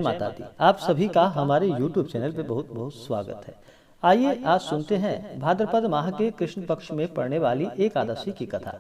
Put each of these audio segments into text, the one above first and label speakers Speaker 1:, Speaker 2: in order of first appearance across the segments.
Speaker 1: माता दी। आप सभी का हमारे YouTube चैनल पे बहुत बहुत स्वागत है। आइए आज सुनते हैं भाद्रपद माह के कृष्ण पक्ष में पड़ने वाली एकादशी की कथा।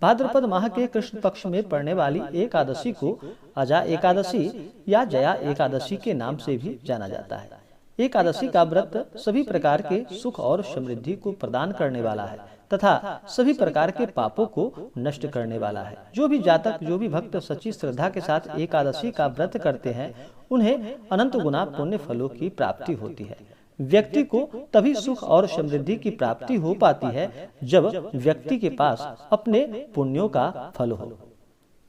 Speaker 1: भाद्रपद माह के कृष्ण पक्ष में पड़ने वाली एकादशी को अजा एकादशी या जया एकादशी के नाम से भी जाना जाता है। एकादशी का व्रत सभी प्रकार के सुख और समृद्धि को प्रदान करने वाला है तथा सभी प्रकार के पापों को नष्ट करने वाला है। जो भी जातक, जो भी भक्त सच्ची श्रद्धा के साथ एकादशी का व्रत करते हैं, उन्हें अनंत गुना पुण्य फलों की प्राप्ति होती है। व्यक्ति को तभी सुख और समृद्धि की प्राप्ति हो पाती है जब व्यक्ति के पास अपने पुण्यों का फल हो।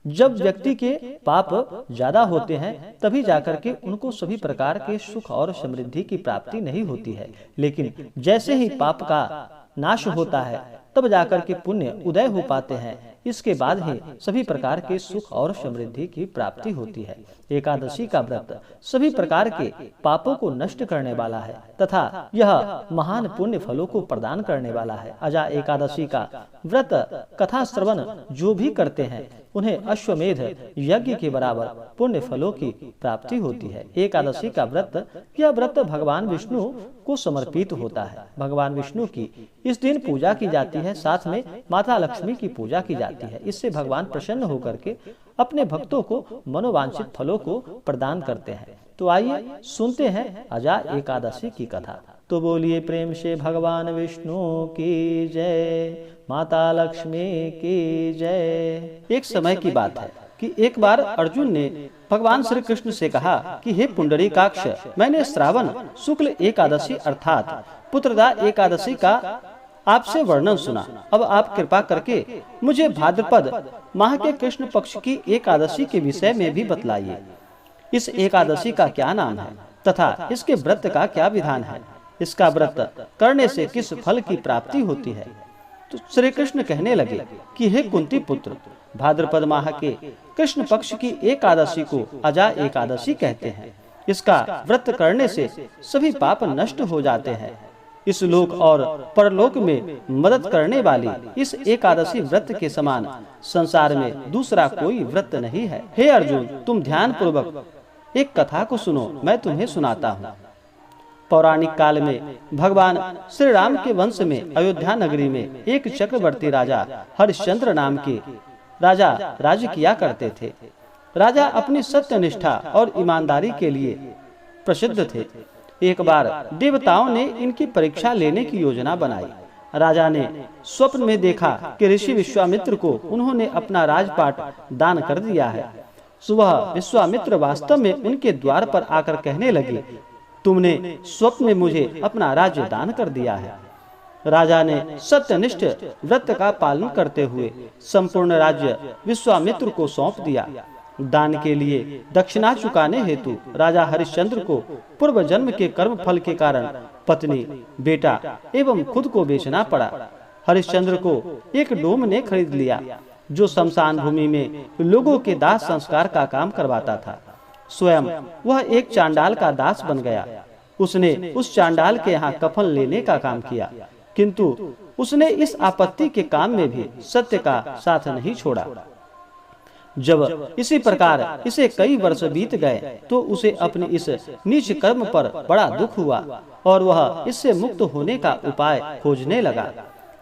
Speaker 1: जब व्यक्ति के पाप ज्यादा होते हैं तभी जाकर के उनको सभी प्रकार के सुख और समृद्धि की प्राप्ति नहीं होती है, लेकिन जैसे ही पाप का नाश होता है तब जाकर के पुण्य उदय हो पाते हैं। इसके बाद ही सभी प्रकार के सुख और समृद्धि की प्राप्ति होती है। एकादशी का व्रत सभी प्रकार के पापों को नष्ट करने वाला है तथा यह महान पुण्य फलों को प्रदान करने वाला है। अजा एकादशी का व्रत कथा श्रवण जो भी करते हैं उन्हें अश्वमेध यज्ञ के बराबर पुण्य फलों की प्राप्ति होती है। एकादशी का व्रत, यह व्रत भगवान विष्णु को समर्पित होता है। भगवान विष्णु की इस दिन पूजा की जाती है, साथ में माता लक्ष्मी की पूजा की जाती है। इससे भगवान प्रसन्न होकर के अपने भक्तों को मनोवांछित फलों को प्रदान करते हैं। तो आइए सुनते हैं अजा एकादशी की कथा। तो बोलिए प्रेम से भगवान विष्णु की जय, माता लक्ष्मी की जय। एक समय की बात है कि एक बार अर्जुन ने भगवान श्री कृष्ण से कहा कि हे पुंडरीकाक्ष, मैंने श्रावण शुक्ल एकादशी अर्थात पुत्रदा एकादशी का आपसे वर्णन सुना। अब आप कृपा करके मुझे भाद्रपद माह के कृष्ण पक्ष की एकादशी के विषय में भी बतलाइए। इस एकादशी का क्या नाम है तथा इसके व्रत का क्या विधान है? इसका व्रत करने से किस फल की प्राप्ति होती है? तो श्री कृष्ण कहने लगे कि हे कुंती पुत्र, भाद्रपद माह के कृष्ण पक्ष की एकादशी को अजा एकादशी कहते हैं। इसका व्रत करने से सभी पाप नष्ट हो जाते हैं। इस लोक और परलोक में मदद करने वाली इस एकादशी व्रत के समान संसार में दूसरा कोई व्रत नहीं है। हे अर्जुन, तुम ध्यान पूर्वक एक कथा को सुनो, मैं तुम्हें सुनाता हूँ। पौराणिक काल में भगवान श्री राम के वंश में अयोध्या नगरी में एक चक्रवर्ती राजा हरिश्चंद्र नाम के राजा राज्य किया करते थे। राजा अपनी सत्यनिष्ठा और ईमानदारी के लिए प्रसिद्ध थे। एक बार देवताओं ने इनकी परीक्षा लेने की योजना बनाई। राजा ने स्वप्न में देखा कि ऋषि विश्वामित्र को उन्होंने अपना राजपाट दान कर दिया है। सुबह विश्वामित्र वास्तव में उनके द्वार पर आकर कहने लगे, तुमने स्वप्न में मुझे अपना राज्य दान कर दिया है। राजा ने सत्यनिष्ठ व्रत का पालन करते हुए संपूर्ण राज्य विश्वामित्र को सौंप दिया। दान के लिए दक्षिणा चुकाने हेतु राजा हरिश्चंद्र को पूर्व जन्म के कर्म फल के कारण पत्नी, बेटा एवं खुद को बेचना पड़ा। हरिश्चंद्र को एक डोम ने खरीद लिया जो शमशान भूमि में लोगों के दाह संस्कार का काम करवाता था। स्वयं वह एक चांडाल का दास बन गया। उसने उस चांडाल के यहाँ कफन लेने का काम किया, किंतु उसने इस आपत्ति के काम में भी सत्य का साथ नहीं छोड़ा। जब इसी प्रकार इसे कई वर्ष बीत गए तो उसे अपने इस नीच कर्म पर बड़ा दुख हुआ और वह इससे मुक्त होने का उपाय खोजने लगा।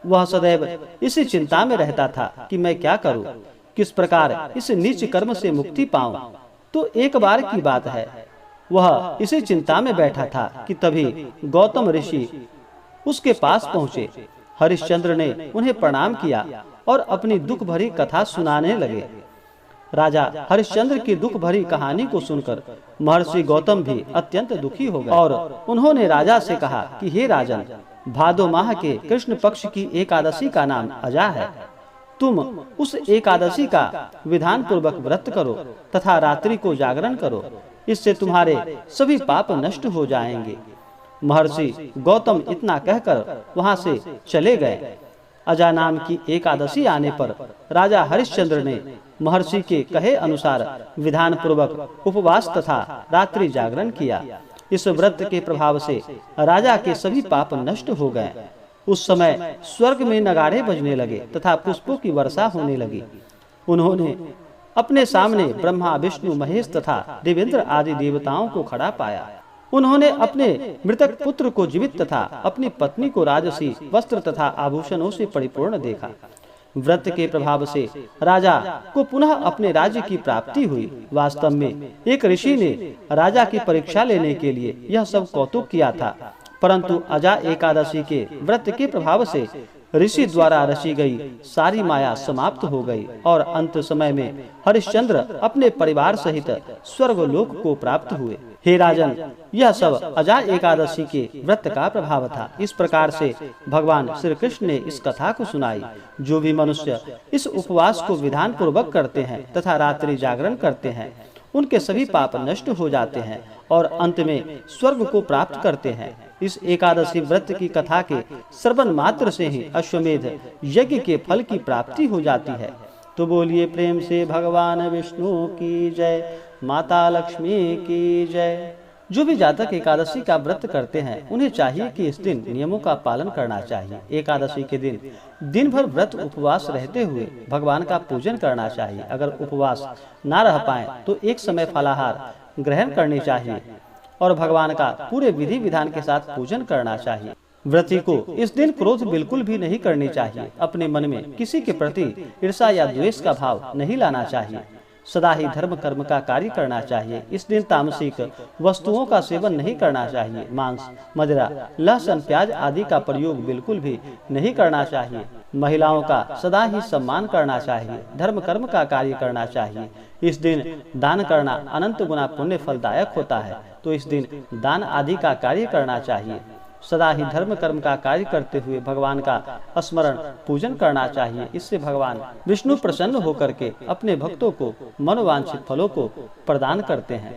Speaker 1: वह सदैव इसी चिंता में रहता था कि मैं क्या करूं, किस प्रकार इस नीच कर्म से मुक्ति पाऊं। तो एक बार की बात है, वह इसी चिंता में बैठा था कि तभी गौतम ऋषि उसके पास पहुँचे। हरिश्चंद्र ने उन्हें प्रणाम किया और अपनी दुख भरी कथा सुनाने लगे। राजा हरिश्चंद्र की दुख भरी कहानी को सुनकर महर्षि गौतम भी अत्यंत दुखी हो गए और उन्होंने राजा से कहा कि हे राजन, भादो माह के कृष्ण पक्ष की एकादशी का नाम अजा है। तुम उस एकादशी का विधान पूर्वक व्रत करो तथा रात्रि को जागरण करो, इससे तुम्हारे सभी पाप नष्ट हो जाएंगे। महर्षि गौतम इतना कहकर वहां से चले गए। अजा नाम की एकादशी आने पर राजा हरिश्चंद्र ने महर्षि के कहे अनुसार विधान पूर्वक उपवास तथा रात्रि जागरण किया। इस व्रत के प्रभाव से राजा के सभी पाप नष्ट हो गए। उस समय स्वर्ग में नगाड़े बजने लगे तथा पुष्पों की वर्षा होने लगी। उन्होंने अपने सामने ब्रह्मा, विष्णु, महेश तथा देवेंद्र आदि देवताओं को खड़ा पाया। उन्होंने अपने मृतक पुत्र को जीवित तथा अपनी पत्नी को राजसी वस्त्र तथा आभूषणों से परिपूर्ण देखा। व्रत के प्रभाव से राजा को पुनः अपने राज्य की प्राप्ति हुई। वास्तव में एक ऋषि ने राजा की परीक्षा लेने के लिए यह सब कौतुक किया था, परंतु अजा एकादशी के व्रत के प्रभाव से ऋषि द्वारा रची गई सारी माया समाप्त हो गई और अंत समय में हरिश्चंद्र अपने परिवार सहित स्वर्गलोक को प्राप्त हुए। हे राजन, यह सब अजा एकादशी के व्रत का प्रभाव था। इस प्रकार से भगवान श्री कृष्ण ने इस कथा को सुनाई। जो भी मनुष्य इस उपवास को विधान पूर्वक करते हैं तथा रात्रि जागरण करते हैं, उनके सभी पाप नष्ट हो जाते हैं और अंत में स्वर्ग को प्राप्त करते हैं। इस एकादशी व्रत की कथा के श्रवण मात्र से ही अश्वमेध यज्ञ के फल की प्राप्ति हो जाती है। तो बोलिए प्रेम से भगवान विष्णु की जय, माता लक्ष्मी की जय। जो भी जातक एकादशी का व्रत करते हैं, उन्हें चाहिए कि इस दिन नियमों का पालन करना चाहिए। एकादशी के दिन भर व्रत उपवास रहते हुए भगवान का पूजन करना चाहिए। अगर उपवास ना रह पाए तो एक समय फलाहार ग्रहण करनी चाहिए और भगवान का पूरे विधि विधान के साथ पूजन करना चाहिए। व्रती को इस दिन क्रोध बिल्कुल भी नहीं करनी चाहिए। अपने मन में किसी के प्रति ईर्ष्या या द्वेष का भाव नहीं लाना चाहिए। सदा ही धर्म कर्म का कार्य करना चाहिए। इस दिन तामसिक वस्तुओं का सेवन नहीं करना चाहिए। मांस, मदिरा, लहसुन, प्याज आदि का प्रयोग बिल्कुल भी नहीं करना चाहिए। महिलाओं का सदा ही सम्मान करना चाहिए। धर्म कर्म का कार्य करना चाहिए। इस दिन दान करना अनंत गुना पुण्य फलदायक होता है, तो इस दिन दान आदि का कार्य करना चाहिए। सदा ही धर्म कर्म का कार्य करते हुए भगवान का स्मरण पूजन करना चाहिए। इससे भगवान विष्णु प्रसन्न होकर के अपने भक्तों को मनोवांछित फलों को प्रदान करते हैं।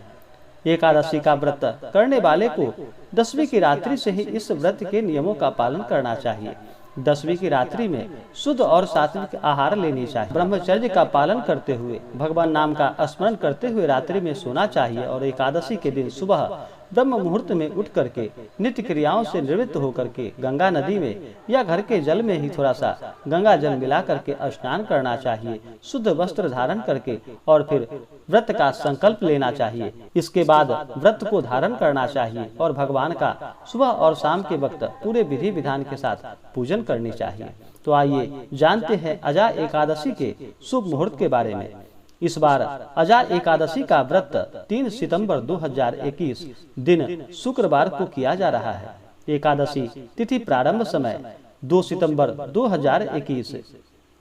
Speaker 1: एकादशी का व्रत करने वाले को 10वीं की रात्रि से ही इस व्रत के नियमों का पालन करना चाहिए। 10वीं की रात्रि में शुद्ध और सात्विक आहार लेनी चाहिए। ब्रह्मचर्य का पालन करते हुए भगवान नाम का स्मरण करते हुए रात्रि में सोना चाहिए और एकादशी के दिन सुबह ब्रह्म मुहूर्त में उठ करके नित्य क्रियाओं से निवृत्त होकर के गंगा नदी में या घर के जल में ही थोड़ा सा गंगा जल मिला करके स्नान करना चाहिए। शुद्ध वस्त्र धारण करके और फिर व्रत का संकल्प लेना चाहिए। इसके बाद व्रत को धारण करना चाहिए और भगवान का सुबह और शाम के वक्त पूरे विधि विधान के साथ पूजन करनी चाहिए। तो आइए जानते हैं अजा एकादशी के शुभ मुहूर्त के बारे में। इस बार अजा एकादशी का व्रत 3 सितंबर 2021 दिन शुक्रवार को किया जा रहा है। एकादशी तिथि प्रारंभ समय 2 सितंबर 2021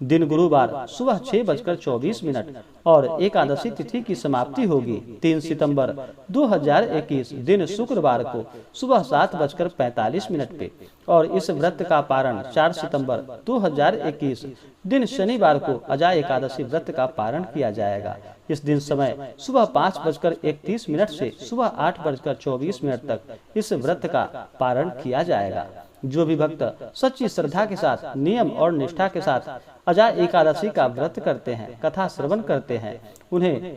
Speaker 1: दिन गुरुवार सुबह 6:24 और एकादशी तिथि की समाप्ति होगी 3 सितंबर 2021 दिन शुक्रवार को सुबह 7:45 पे और इस व्रत का पारण 4 सितंबर 2021 दिन शनिवार को अजा एकादशी व्रत का पारण किया जाएगा। इस दिन समय सुबह 5:31 से सुबह 8:24 तक इस व्रत का पारण किया जाएगा। जो भी भक्त सच्ची श्रद्धा के साथ नियम और निष्ठा के साथ अजा एकादशी का व्रत करते हैं, कथा श्रवण करते हैं, उन्हें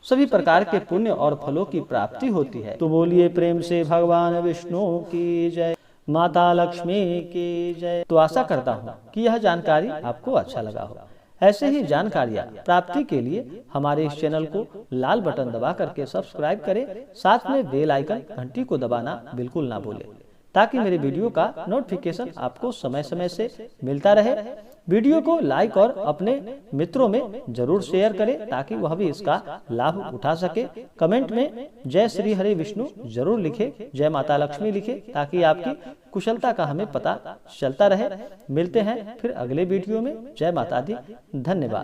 Speaker 1: सभी प्रकार के पुण्य और फलों की प्राप्ति होती है। तो बोलिए प्रेम से भगवान विष्णु की जय, माता लक्ष्मी की जय। तो आशा करता हूँ कि यह जानकारी आपको अच्छा लगा हो। ऐसे ही जानकारियाँ प्राप्ति के लिए हमारे इस चैनल को लाल बटन दबा करके सब्सक्राइब करें, साथ में बेल आइकन घंटी को दबाना बिल्कुल ना भूलें, ताकि मेरे वीडियो का नोटिफिकेशन आपको समय समय से मिलता रहे। वीडियो को लाइक और अपने मित्रों में जरूर शेयर करें ताकि वह भी इसका लाभ उठा सके। कमेंट में जय श्री हरि विष्णु जरूर लिखे, जय माता लक्ष्मी लिखे, ताकि आपकी कुशलता का हमें पता चलता रहे। मिलते हैं फिर अगले वीडियो में। जय माता दी, धन्यवाद।